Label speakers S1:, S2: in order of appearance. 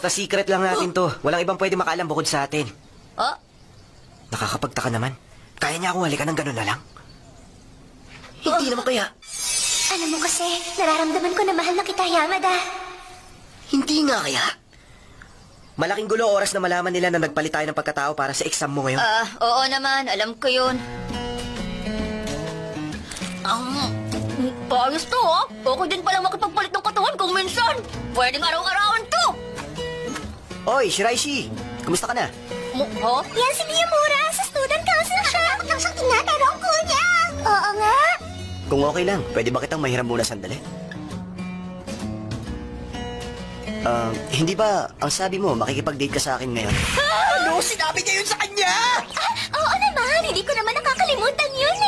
S1: Basta secret lang natin to. Walang ibang pwede makaalam bukod sa atin.
S2: Oh?
S1: Nakakapagtaka naman. Kaya niya akong halikan ng gano'n na lang? Hindi naman kaya.
S3: Alam mo kasi, nararamdaman ko na mahal na kita, Yamada.
S1: Hindi nga kaya. Malaking gulo oras na malaman nila na nagpalit tayo ng pagkatao para sa exam mo ngayon.
S2: Oo naman. Alam ko yun. Paayos to, ha? Okay din pala makipagpalit ng katawan kung minsan. Pwedeng araw-arawan to.
S1: Oy, Shiraishi! Kumusta ka na?
S2: Ha?
S3: Yan si Miyamura, sa student council siya. Ang sakit na, pero ang cool niya. Oo nga.
S1: Kung okay lang, pwede ba kitang mahiram muna sandali? Hindi ba, ang sabi mo, makikipag-date ka sa akin ngayon? Ano? Sinabi niya yun sa kanya!
S3: Oo naman, hindi ko naman nakakalimutan yun